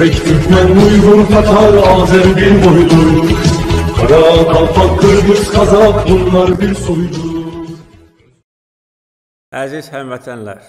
Özbek, Türkmen, Uygur, Tatar, Azer bir boydur. Kara, Kalpak, Kırgız, Kazak bunlar bir soydur. Aziz həmvətənlər,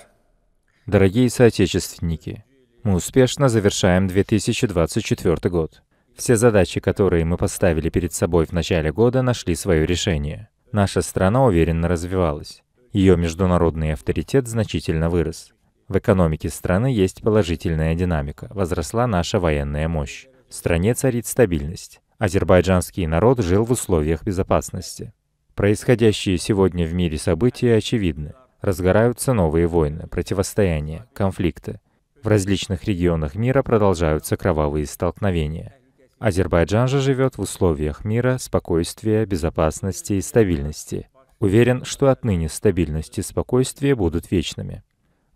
Дорогие соотечественники, мы успешно завершаем 2024 год. Все задачи, которые мы поставили перед собой в начале года, нашли свое решение. Наша страна уверенно развивалась. Ее международный авторитет значительно вырос. В экономике страны есть положительная динамика, возросла наша военная мощь. В стране царит стабильность. Азербайджанский народ жил в условиях безопасности. Происходящие сегодня в мире события очевидны. Разгораются новые войны, противостояния, конфликты. В различных регионах мира продолжаются кровавые столкновения. Азербайджан же живет в условиях мира, спокойствия, безопасности и стабильности. Уверен, что отныне стабильность и спокойствие будут вечными.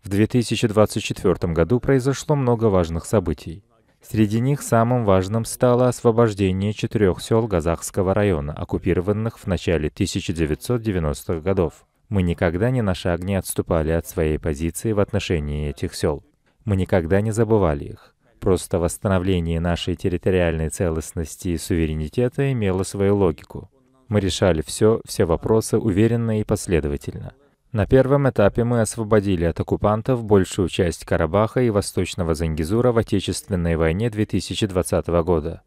В 2024 году произошло много важных событий. Среди них самым важным стало освобождение 4 сел Газахского района, оккупированных в начале 1990-х годов. Мы никогда ни на шаг не отступали от своей позиции в отношении этих сел. Мы никогда не забывали их. Просто восстановление нашей территориальной целостности и суверенитета имело свою логику. Мы решали все вопросы уверенно и последовательно. На первом этапе мы освободили от оккупантов большую часть Карабаха и Восточного Зангезура в Отечественной войне 2020 года.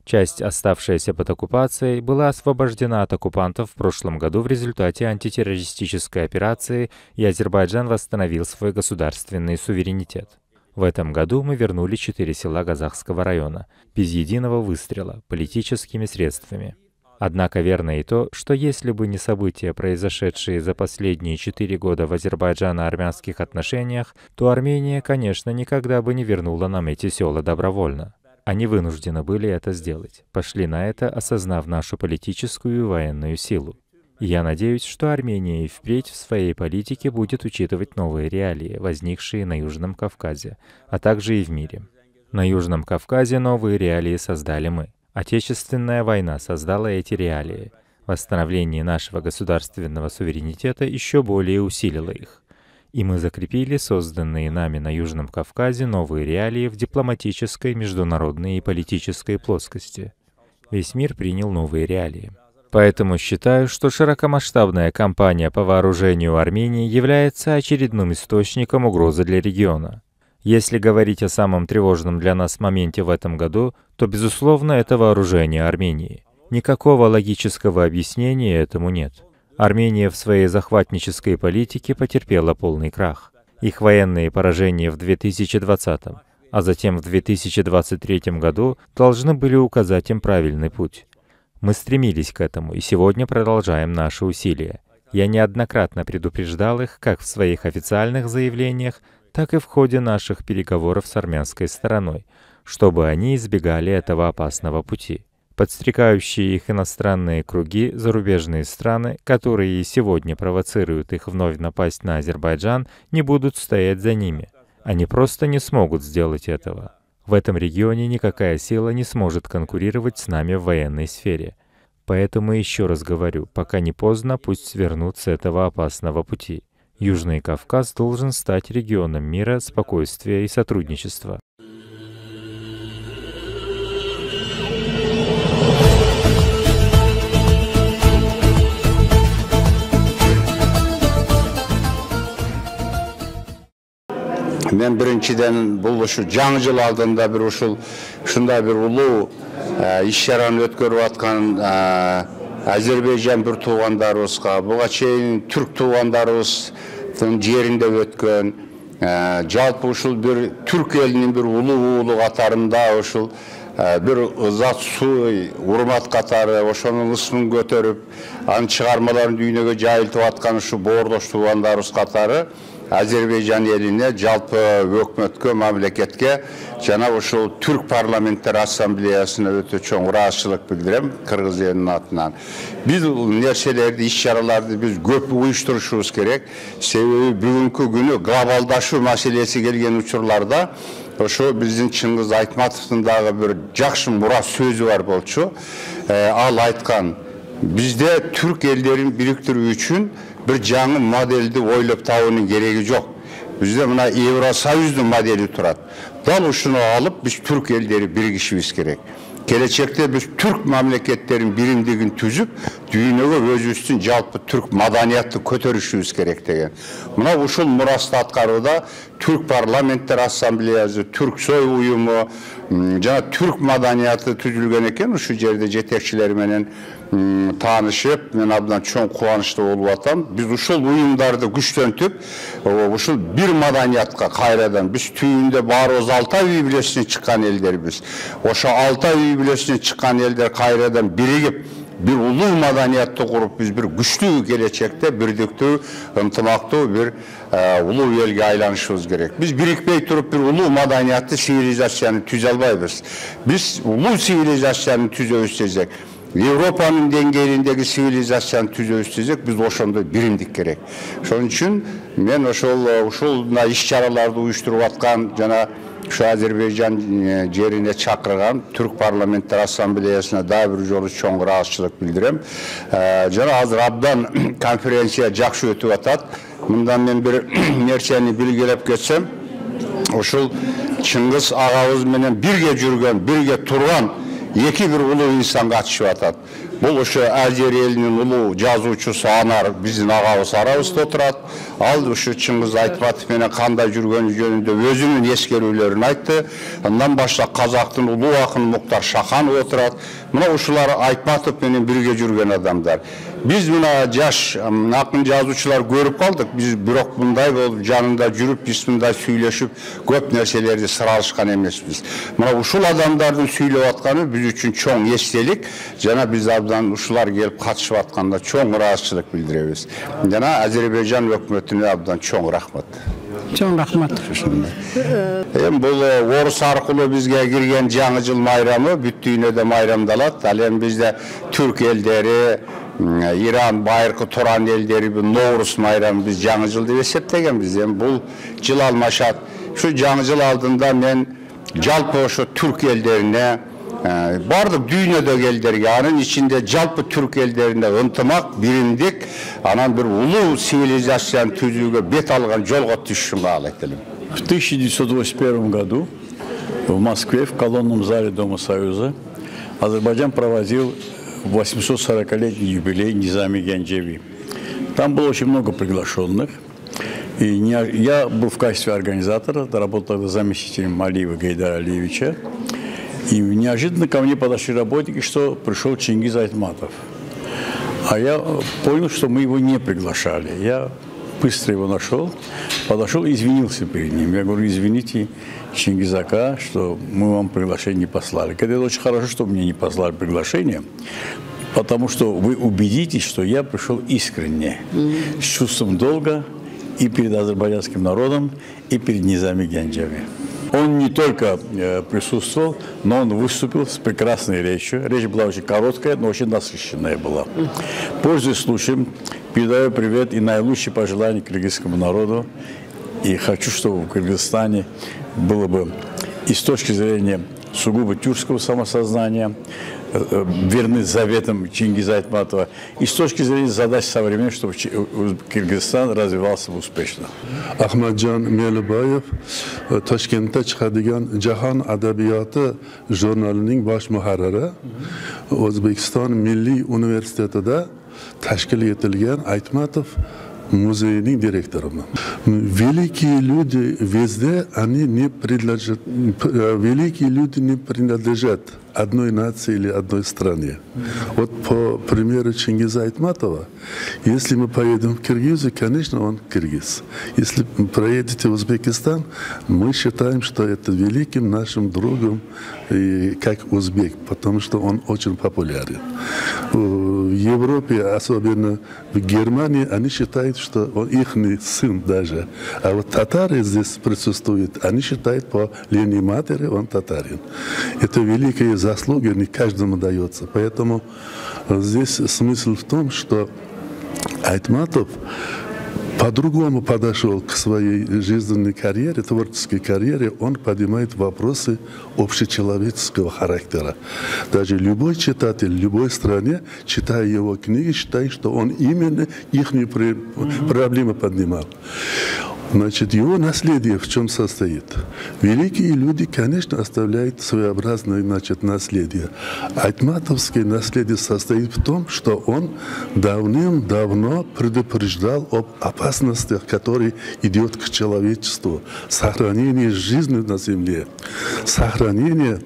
Часть, оставшаяся под оккупацией, была освобождена от оккупантов в прошлом году в результате антитеррористической операции, и Азербайджан восстановил свой государственный суверенитет. В этом году мы вернули 4 села Газахского района, без единого выстрела, политическими средствами. Однако верно и то, что если бы не события, произошедшие за последние 4 года в азербайджано-армянских отношениях, то Армения, конечно, никогда бы не вернула нам эти села добровольно. Они вынуждены были это сделать, пошли на это, осознав нашу политическую и военную силу. И я надеюсь, что Армения и впредь в своей политике будет учитывать новые реалии, возникшие на Южном Кавказе, а также и в мире. На Южном Кавказе новые реалии создали мы. Отечественная война создала эти реалии. Восстановление нашего государственного суверенитета еще более усилило их. И мы закрепили созданные нами на Южном Кавказе новые реалии в дипломатической, международной и политической плоскости. Весь мир принял новые реалии. Поэтому считаю, что широкомасштабная кампания по вооружению Армении является очередным источником угрозы для региона. Если говорить о самом тревожном для нас моменте в этом году, то, безусловно, это вооружение Армении. Никакого логического объяснения этому нет. Армения в своей захватнической политике потерпела полный крах. Их военные поражения в 2020, а затем в 2023 году должны были указать им правильный путь. Мы стремились к этому и сегодня продолжаем наши усилия. Я неоднократно предупреждал их как в своих официальных заявлениях, так и в ходе наших переговоров с армянской стороной, чтобы они избегали этого опасного пути. Подстрекающие их иностранные круги, зарубежные страны, которые и сегодня провоцируют их вновь напасть на Азербайджан, не будут стоять за ними. Они просто не смогут сделать этого. В этом регионе никакая сила не сможет конкурировать с нами в военной сфере. Поэтому еще раз говорю, пока не поздно, пусть свернут с этого опасного пути. Южный Кавказ должен стать регионом мира, спокойствия и сотрудничества. Мен биринчиден бул ушу жаңы жыл алдында бир ушундай бир улуу иш чараны өткөрүп аткан Azerbaycan bir tuğandarыбызга, буга чейин türk tuğandarыбыздын жеринде өткөн, жалпы ушул bir türk элинин bir улуу катарында ушул bir ызат суй, урмат катары, ошонун ысмын көтөрүп, анын чыгармаларын дүйнөгө жайылтып аткан ушу боордош туугандарыбыз катары Azerbaycan eline, жалпы өкмөткө, мамлекетке жана ушул Türk Parlamenter Ассамблеясына өтө чоң ыраазычылык билдирем Кыргыз элинин атынан. Биз бул нерселерди, иш-чараларды биз көп уюштурушубуз керек. Себеби бүгүнкү күнү глобалдашуу маселеси келген учурларда ошо биздин Чыңгыз Айтматовдун дагы бир жакшы мурас сөзү бар болчу. Ал айткан: бизде Türk элдерин бириктирүү үчүн bir жаңы modeldi ойлоп табуунун кереги жок. Бизде мына Евросоюздун модели турат. Дал ушуну алып биз түрк элдери биригишибиз керек. Келечекте биз түрк мамлекеттерин биримдигин түзүп, дүйнөгө өзүбүздүн жалпы түрк маданиятты көтөрүшүбүз керек деген. Мына ушул мурасты аткарууда Türk Parlamenter Ассамблеясы, Türksoy уюму жана түрк маданияты түзүлгөн экен. Ушу жерде жетекчилер менен таанышып, мен абдан чоң кубанычтуу болуп атам. Биз ушул уюмдарды күчтөнтүп, ушул бир маданиятка кайрадан биз түйүндө баарыбыз Алтай үй бүлөсүнөн чыккан элдербиз. Ошо Алтай үй бүлөсүнөн чыккан элдер кайрадан биригип, bir улуу маданиятты куруп, биз бир күчтүү келечекте бирдиктүү, ынтымактуу бир улуу элге айланышыбыз керек. Биз бирикпей туруп бир улуу маданиятты, цивилизацияны түзө албайбыз. Биз улуу цивилизацияны түзөбүз десек, Европанын деңгээлиндеги цивилизацияны түзөбүз десек, биз ошондой биримдик керек. Ошон үчүн мен ушул иш-чараларды уюштуруп аткан жана şu Azerbaycan жерине чакырган Türk Parlamenter Ассамблеясына да бир жолу чоң ыраазычылык билдирем. Жана азыр абдан конференция жакшы өтүп атат. Мындан мен бир нерсени билгелеп кетсем, ушул Чыңгыз агабыз менен бирге жүргөн, бирге турган эки бир улуу инсан катышып атат. Бул ошо Азер элинин улуу жазуучусу Анар биздин агабыз арабызда отурат. Ал ушо Чыңгыз Айтматов менен кандай жүргөнү жөнүндө өзүнүн эскерүүлөрүн айтты. Андан баштап казактын улуу акыны Муктар Шаханов отурат. Мына ушулар Айтматов менен бирге жүргөн адамдар. Биз мына жаш акын жазуучулар көрүп калдык. Биз бирок мындай болуп жанында жүрүп, биз мындай сүйлөшүп, көп нерселерди сыралышкан эмеспиз. Мына ушул адамдардын сүйлөп атканы биз үчүн чоң эстелик. Жана биз абдан ушулар келип катышып атканда чоң ыраазычылык билдиребиз. Жана Азербайжан өкмөтүнө абдан чоң рахмат. Чоң рахмат. Бул орус аркылуу бизге кирген жаңы жыл майрамы бүт дүйнөдө майрамдалат. Ал эми бизде түрк элдери, Иран, байыркы Туран элдери бул Ноурус майрамы биз жаңы жыл деп эсептегенбиз. Эми бул жыл алмашат. Ушу жаңы жыл алдында мен жалпы ошо түрк элдерине, бардык дүйнөдөгү элдерге, анын ичинде жалпы түрк элдерине ынтымак, биримдик, анан бир улуу цивилизацияны түзүүгө бет алган жолго түшүшүн каалайт элем. В 1981 году в Москве в колонном зале Дома Союза Азербайджан проводил 840-летний юбилей Низами Гянджеви. Там было очень много приглашенных. И я был в качестве организатора, работал тогда заместителем Алиева Гайдара Алиевича. И неожиданно ко мне подошли работники, что пришел Чингиз Айтматов. А я понял, что мы его не приглашали. Я быстро его нашел, подошел и извинился перед ним. Я говорю: извините, Чингизака, что мы вам приглашение не послали. Это очень хорошо, что мне не послали приглашение, потому что вы убедитесь, что я пришел искренне, с чувством долга и перед азербайджанским народом, и перед Низами Гянджеви. Он не только присутствовал, но он выступил с прекрасной речью. Речь была очень короткая, но очень насыщенная была. Пользуясь случаем, передаю привет и наилучшие пожелания кыргызскому народу. И хочу, чтобы в Кыргызстане было бы и с точки зрения сугубо тюркского самосознания, верны заветам Чингиза Айтматова, и с точки зрения задач современных, чтобы Кыргызстан развивался успешно. Ahmadjon Meliboyev Toshkentda chiqadigan Jahon adabiyoti jurnalining bosh muharriri, O'zbekiston Milliy universitetida tashkil etilgan Aytmatov музейный директором. Великие люди везде, они не принадлежат одной нации или одной стране. Вот по примеру Чингиза Айтматова, если мы поедем в Киргизию, конечно, он киргиз. Если проедете в Узбекистан, мы считаем, что это великим нашим другом, как узбек, потому что он очень популярен. В Европе, особенно в Германии, они считают, что он их сын даже. А вот татары здесь присутствуют, они считают по линии матери, он татарин. Это великая заслуга, не каждому дается. Поэтому здесь смысл в том, что Айтматов по-другому подошел к своей жизненной карьере, творческой карьере. Он поднимает вопросы общечеловеческого характера. Даже любой читатель в любой стране, читая его книги, считает, что он именно их проблемы поднимал. Значит, его наследие в чем состоит? Великие люди, конечно, оставляют своеобразное, наследие. Айтматовское наследие состоит в том, что он давным-давно предупреждал об опасностях, которые идут к человечеству. Сохранение жизни на земле, сохранение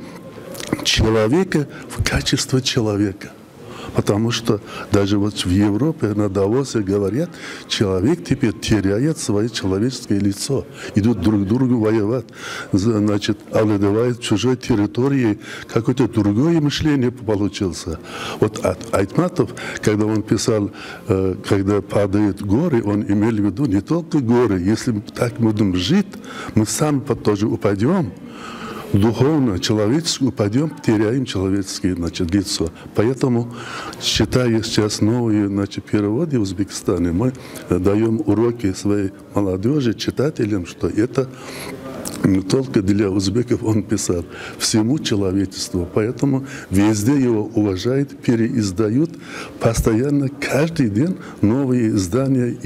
человека в качестве человека. Потому что даже вот в Европе, на Давосе говорят, человек теперь теряет свое человеческое лицо. Идут друг к другу воевать, значит, овладевают чужой территорией. Какое-то другое мышление получился. Вот Айтматов, когда он писал, когда падают горы, он имел в виду не только горы. Если так будем жить, мы сами тоже упадем. Духовно, человечески упадем, теряем человеческое, лицо. Поэтому, читая сейчас новые, переводы в Узбекистане, мы даем уроки своей молодежи, читателям, что это не только для узбеков он писал, всему человечеству. Поэтому везде его уважают, переиздают. Постоянно, каждый день новые издания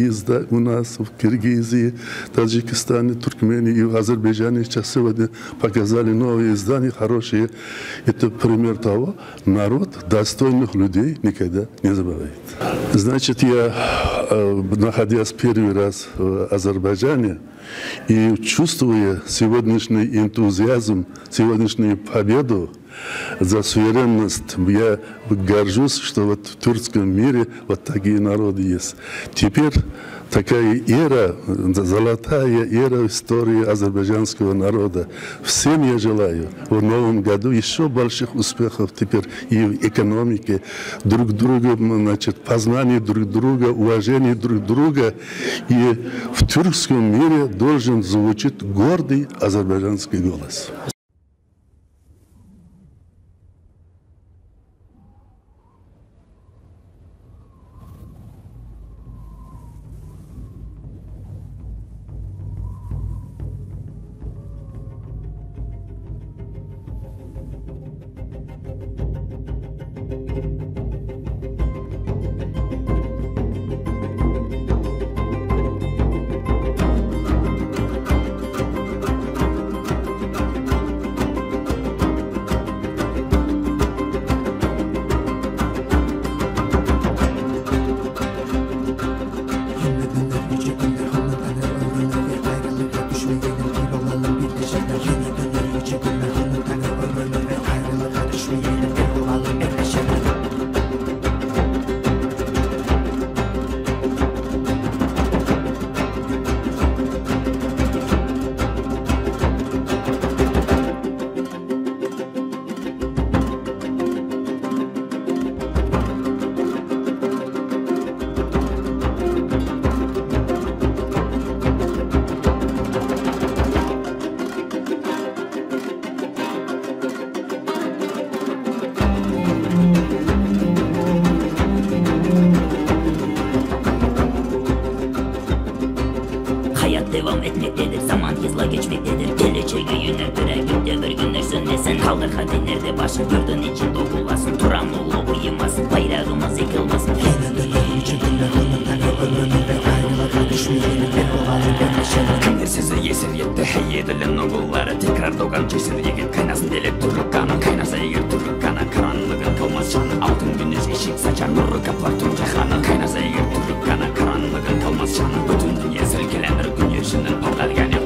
у нас в Киргизии, Таджикистане, Туркмении и в Азербайджане сейчас сегодня показали новые издания, хорошие. Это пример того, народ достойных людей никогда не забывает. Значит, я, находясь первый раз в Азербайджане, и чувствуя сегодняшний энтузиазм, сегодняшнюю победу за суверенность, я горжусь, что вот в тюркском мире вот такие народы есть. Теперь такая эра, золотая эра истории азербайджанского народа. Всем я желаю в новом году еще больших успехов теперь и в экономике, друг друга, познание друг друга, уважение друг друга. И в тюркском мире должен звучать гордый азербайджанский голос. Devam etmektedir, zaman hızla geçmektedir. Geleceğe yöneltire günde bir günler sönmesin. Kaldır hadi nerede başın, yurdun için dokulasın. Turan ulu uyumasın, bayrağımız yıkılmasın. Kimdir size yesir yetti, hey edilen oğulları. Tekrar doğan cesur yigit kaynasın delip turuk kanı. Kaynasa eğer turuk kanı, karanlığın kalmaz canı. Altın güneş ışık saçar, nuru kaplar tüm cihanı. Kaynasa eğer turuk kanı, karanlığın kalmaz canı. Bütün dünya silkelenir, gün yüzünden parlarken yok.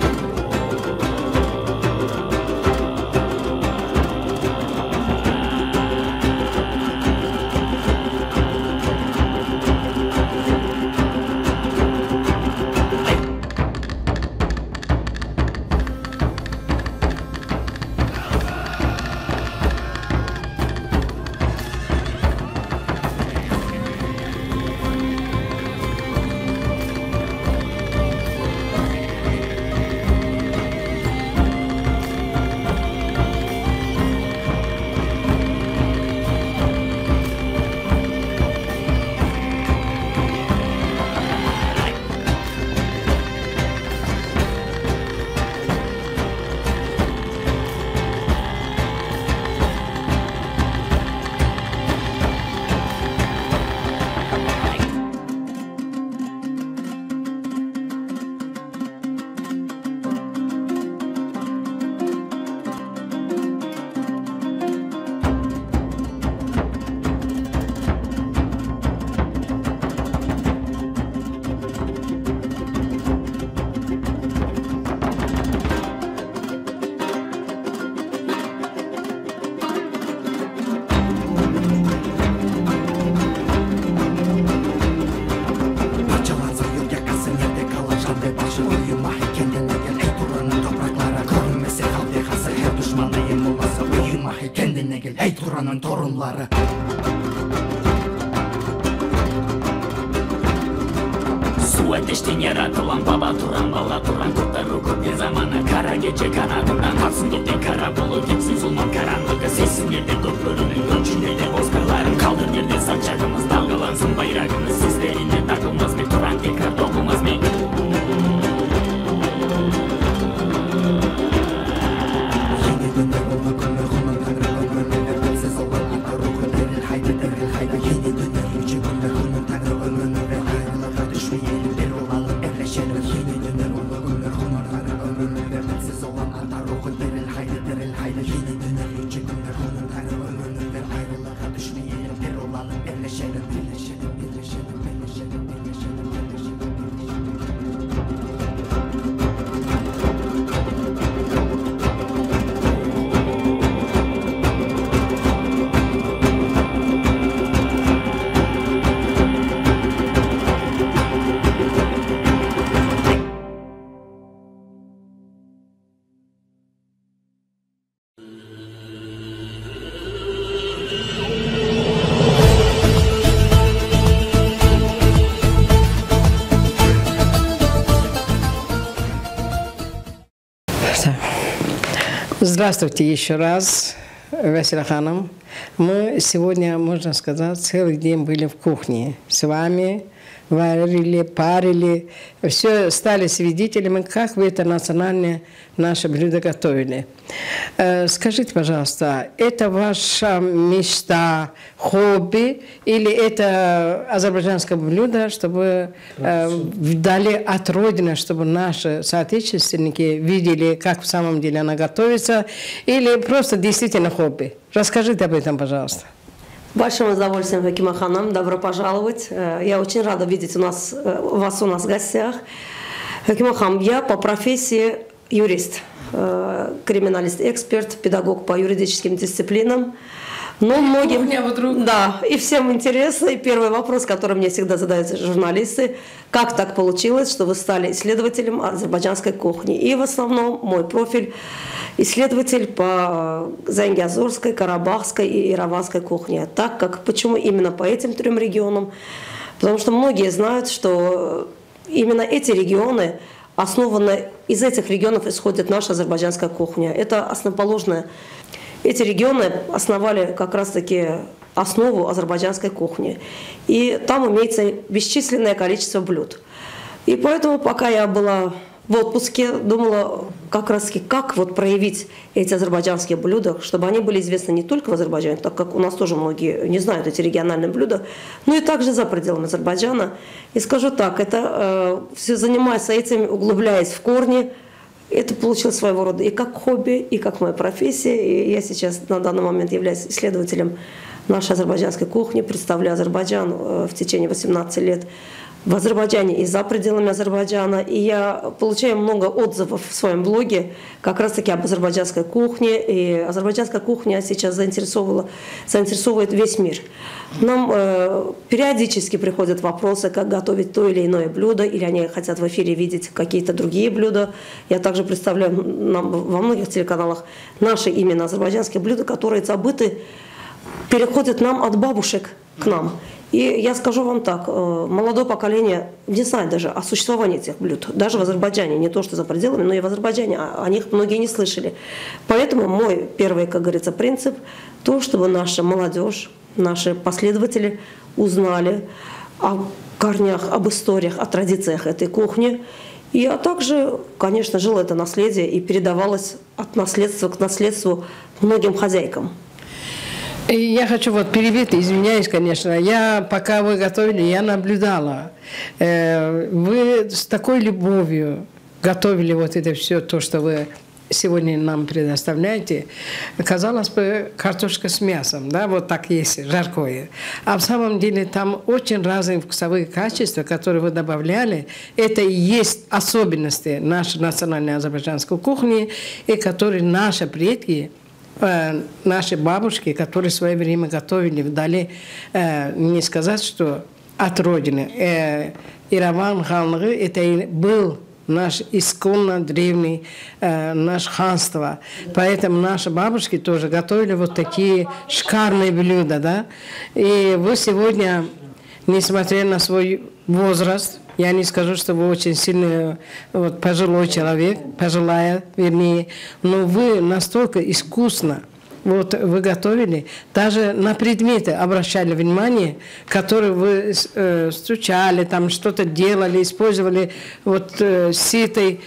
ұлылары. Су әтештен яратылған бала тұран, бала тұран, құттары көпе заманы. Кара кече канатынан қалсын кетен кара болу, кетсін зұлман караңдығы. Сесін ерде көп бөлінің өнчіндейді оскарларын. Қалдыр ерде санчағымыз, далғалансын байрағымыз. Сіздеріне тақылмаз мен тұран, текrar тоқылмаз мен. Здравствуйте еще раз, Василий Ханом. Мы сегодня, можно сказать, целый день были в кухне с вами, варили, парили, все стали свидетелями, как вы это национальное наше блюдо готовили. Скажите, пожалуйста, это ваша мечта, хобби, или это азербайджанское блюдо, чтобы вдали от родины, чтобы наши соотечественники видели, как в самом деле она готовится, или просто действительно хобби? Расскажите об этом, пожалуйста. Большим удовольствием, Хакима Ханом, добро пожаловать. Я очень рада видеть вас у нас в гостях. Хакима Ханом, я по профессии юрист, криминалист, эксперт, педагог по юридическим дисциплинам. Но многим, да, и всем интересно. И первый вопрос, который мне всегда задают журналисты: как так получилось, что вы стали исследователем азербайджанской кухни? И в основном мой профиль — исследователь по Зангиазурской, Карабахской и Ираванской кухне. Так как, почему именно по этим трем регионам? Потому что многие знают, что именно эти регионы основаны, из этих регионов исходит наша азербайджанская кухня. Это основоположное. Эти регионы основали как раз-таки основу азербайджанской кухни. И там имеется бесчисленное количество блюд. И поэтому, пока я была в отпуске, думала как раз-таки, как вот проявить эти азербайджанские блюда, чтобы они были известны не только в Азербайджане, так как у нас тоже многие не знают эти региональные блюда, но и также за пределами Азербайджана. И скажу так, это все занимаясь этим, углубляясь в корни, это получилось своего рода и как хобби, и как моя профессия. И я сейчас на данный момент являюсь исследователем нашей азербайджанской кухни, представляю Азербайджан в течение 18 лет в Азербайджане и за пределами Азербайджана. И я получаю много отзывов в своем блоге как раз-таки об азербайджанской кухне. И азербайджанская кухня сейчас заинтересовывает весь мир. Нам периодически приходят вопросы, как готовить то или иное блюдо, или они хотят в эфире видеть какие-то другие блюда. Я также представляю во многих телеканалах наши именно азербайджанские блюда, которые забыты, переходят нам от бабушек к нам. И я скажу вам так, молодое поколение не знает даже о существовании этих блюд. Даже в Азербайджане, не то что за пределами, но и в Азербайджане о них многие не слышали. Поэтому мой первый, как говорится, принцип — то, чтобы наша молодежь, наши последователи узнали о корнях, об историях, о традициях этой кухни. А также, конечно, жило это наследие и передавалось от наследства к наследству многим хозяйкам. Я хочу вот перебить, извиняюсь, конечно. Пока вы готовили, я наблюдала. Вы с такой любовью готовили вот это все, то, что вы сегодня нам предоставляете. Казалось бы, картошка с мясом, да, вот так есть, жаркое. А в самом деле там очень разные вкусовые качества, которые вы добавляли. Это и есть особенности нашей национальной азербайджанской кухни, и которые наши предки, наши бабушки, которые в свое время готовили вдали, не сказать, что от родины. Ираван ханлығы, это был наш исконно древний, наше ханство. Поэтому наши бабушки тоже готовили вот такие шикарные блюда, да. И вы сегодня, несмотря на свой возраст, я не скажу, что вы очень сильный вот, пожилой человек, пожилая, вернее, но вы настолько искусно вот вы готовили, даже на предметы обращали внимание, которые вы стучали, там что-то делали, использовали вот ситой.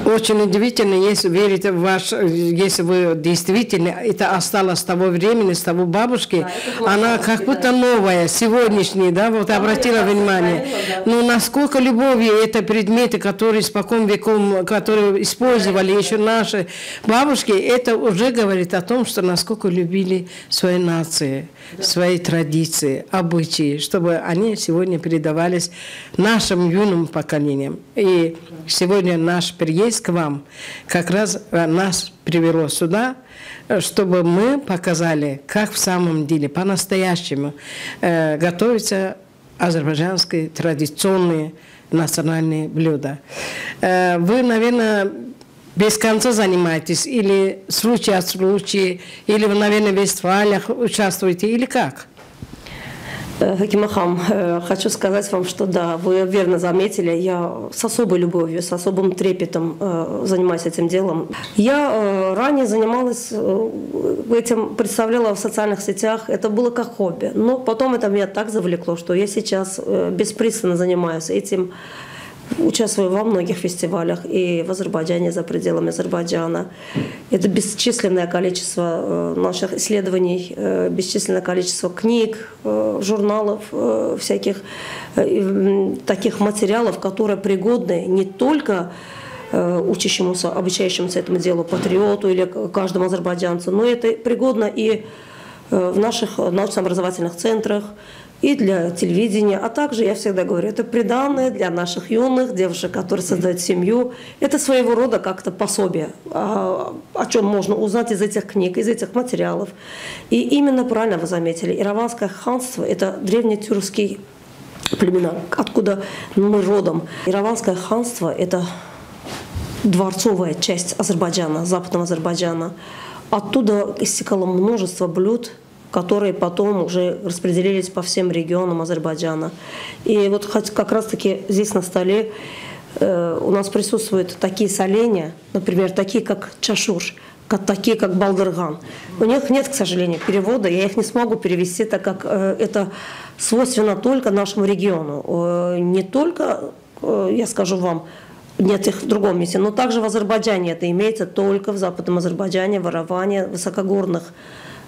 Очень удивительно, если верите в ваш, если вы действительно это осталось с того времени, с того бабушки, да, она как будто новая, сегодняшняя, да, вот обратила внимание. Но насколько любовью это предметы, которые испокон веком, которые использовали еще наши бабушки, это уже говорит о том, что насколько любили свои нации, свои традиции, обычаи, чтобы они сегодня передавались нашим юным поколениям. И сегодня наш приезд к вам как раз нас привело сюда, чтобы мы показали, как в самом деле по-настоящему готовятся азербайджанские традиционные национальные блюда. Вы, наверное, без конца занимаетесь, или случай от случая, или вы, наверное, в фестивалях участвуете, или как? Хакимахам, хочу сказать вам, что да, вы верно заметили, я с особой любовью, с особым трепетом занимаюсь этим делом. Я ранее занималась этим, представляла в социальных сетях, это было как хобби. Но потом это меня так завлекло, что я сейчас беспрестанно занимаюсь этим, участвую во многих фестивалях и в Азербайджане, за пределами Азербайджана. Это бесчисленное количество наших исследований, бесчисленное количество книг, журналов, всяких таких материалов, которые пригодны не только учащемуся, обучающемуся этому делу патриоту или каждому азербайджанцу, но это пригодно и в наших научно-образовательных центрах, и для телевидения, а также, я всегда говорю, это приданное для наших юных девушек, которые создают семью. Это своего рода как-то пособие, о чем можно узнать из этих книг, из этих материалов. И именно правильно вы заметили, Ираванское ханство – это древнетюркские племена, откуда мы родом. Ираванское ханство – это дворцовая часть Азербайджана, западного Азербайджана. Оттуда истекало множество блюд, которые потом уже распределились по всем регионам Азербайджана. И вот как раз-таки здесь на столе у нас присутствуют такие соленья, например, такие как чашуш, такие как балдырган. У них нет, к сожалению, перевода, я их не смогу перевести, так как это свойственно только нашему региону. Не только, я скажу вам, нет их в другом месте, но также в Азербайджане это имеется только в Западном Азербайджане, в Араване, в высокогорных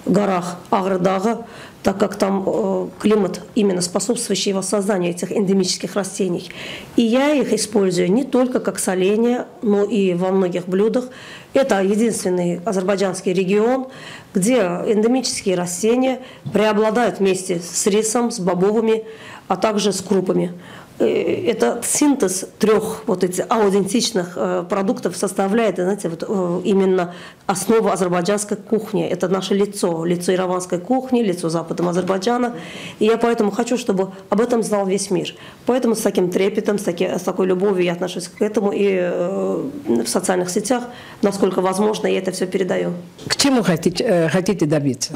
горах Агрдага, так как там климат именно способствующий воссозданию этих эндемических растений. И я их использую не только как соленья, но и во многих блюдах. Это единственный азербайджанский регион, где эндемические растения преобладают вместе с рисом, с бобовыми, а также с крупами. Это синтез трех вот этих аутентичных продуктов составляет, знаете, вот, именно основу азербайджанской кухни. Это наше лицо ираванской кухни, лицо Западного Азербайджана. И я поэтому хочу, чтобы об этом знал весь мир. Поэтому с таким трепетом, с такой любовью я отношусь к этому и в социальных сетях, насколько возможно, я это все передаю. К чему хотите добиться?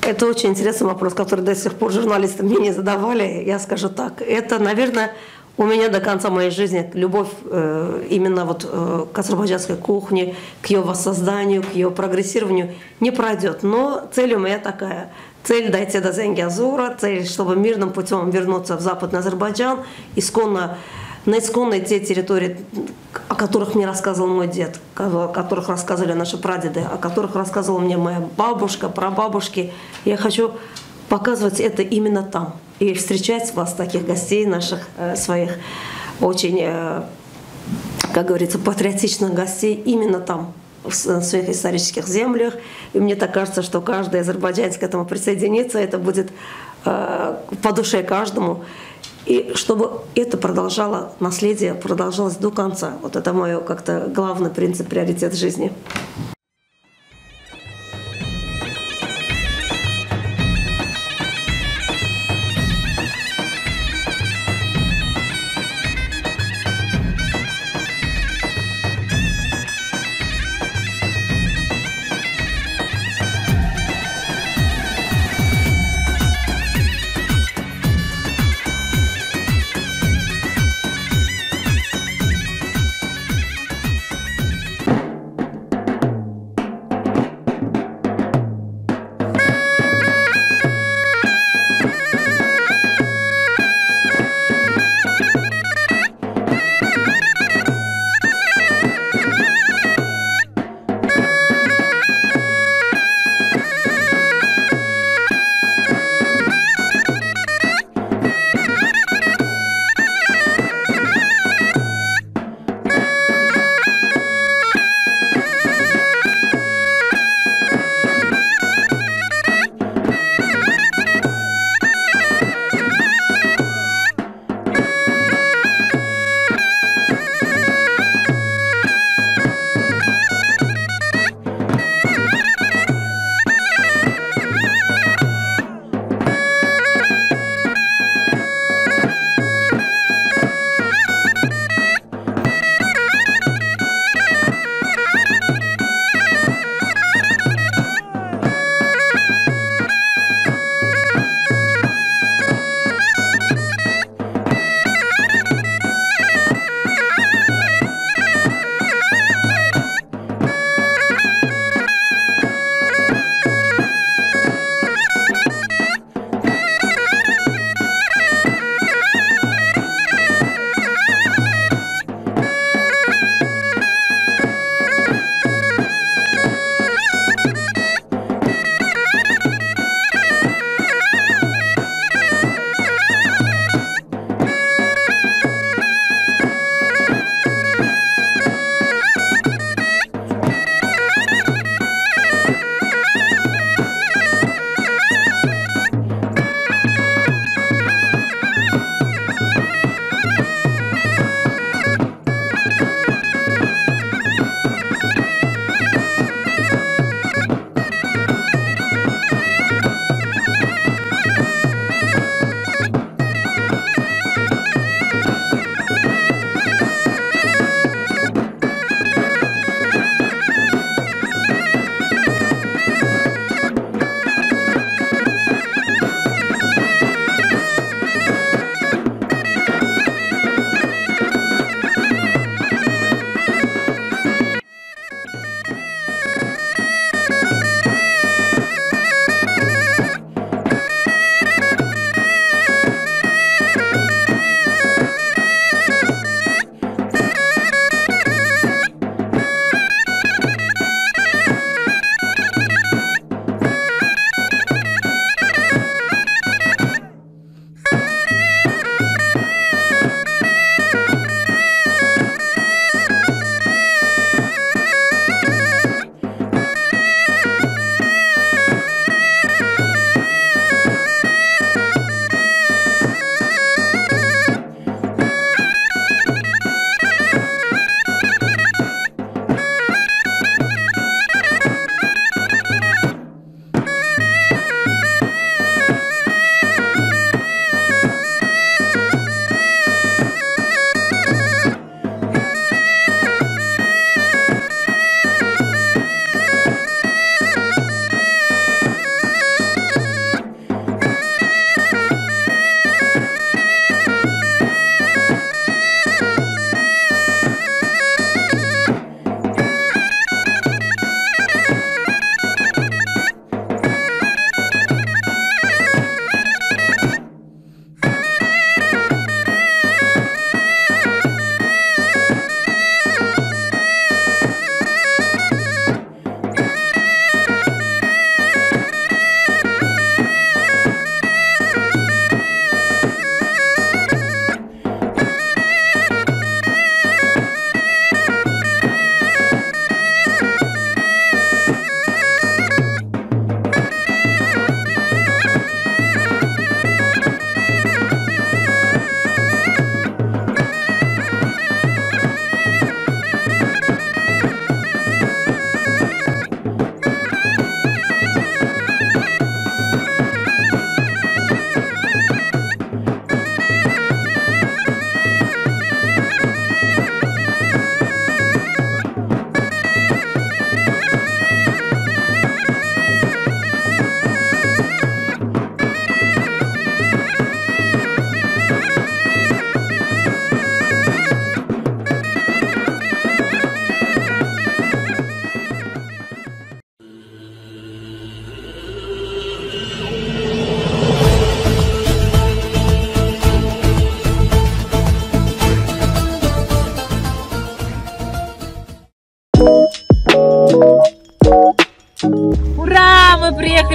Это очень интересный вопрос, который до сих пор журналисты мне не задавали. Я скажу так. Это, наверное, у меня до конца моей жизни любовь именно вот к азербайджанской кухне, к ее воссозданию, к ее прогрессированию не пройдет. Но цель у меня такая. Цель дойти до Зенгиазура, цель, чтобы мирным путем вернуться в Западный Азербайджан, на исконные те территории, о которых мне рассказывал мой дед, о которых рассказывали наши прадеды, о которых рассказывала мне моя бабушка, прабабушки. Я хочу показывать это именно там и встречать вас, таких гостей наших, своих очень, как говорится, патриотичных гостей именно там, в своих исторических землях. И мне так кажется, что каждый азербайджанец к этому присоединится, это будет по душе каждому. И чтобы это наследие продолжалось до конца. Вот это мой как-то главный принцип, приоритет жизни.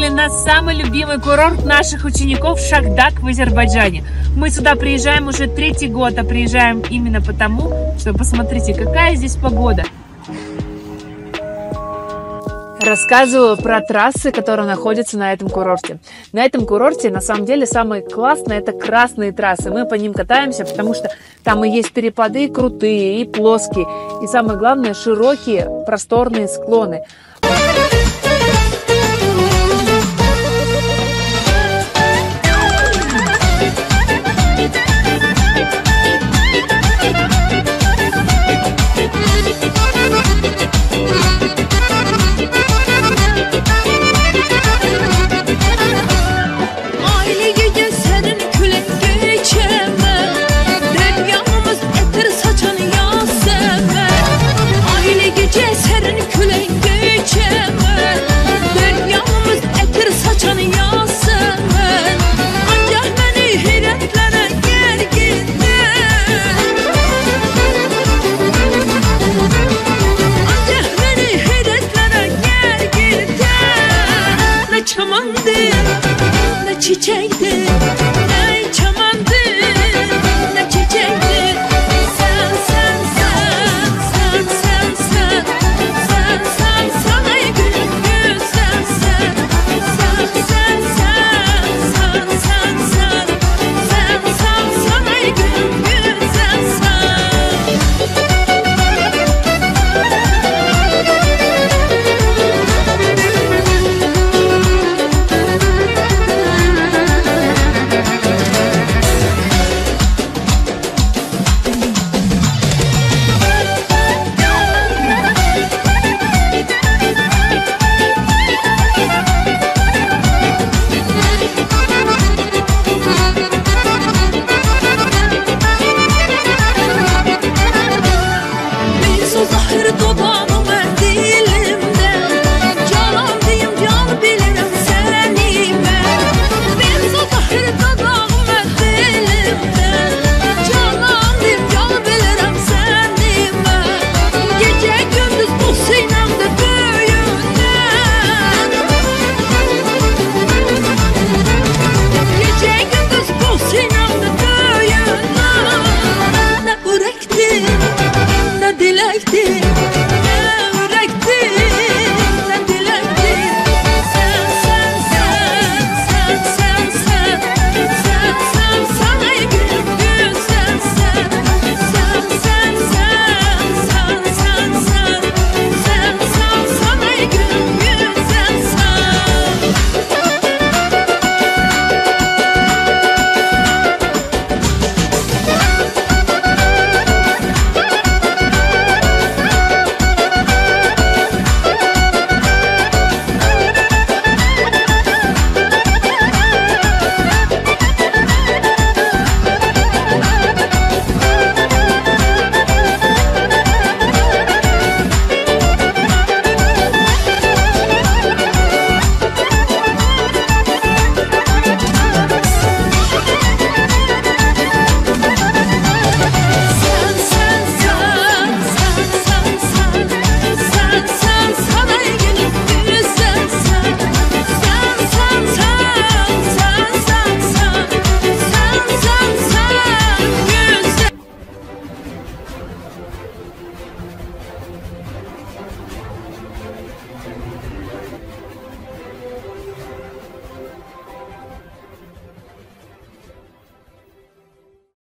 приехали на самый любимый курорт наших учеников Шахдаг в Азербайджане. Мы сюда приезжаем уже 3-й год, а приезжаем именно потому, что посмотрите, какая здесь погода. Рассказываю про трассы, которые находятся на этом курорте. На этом курорте, на самом деле, самые классные — это красные трассы. Мы по ним катаемся, потому что там и есть перепады и крутые, и плоские. И самое главное — широкие, просторные склоны.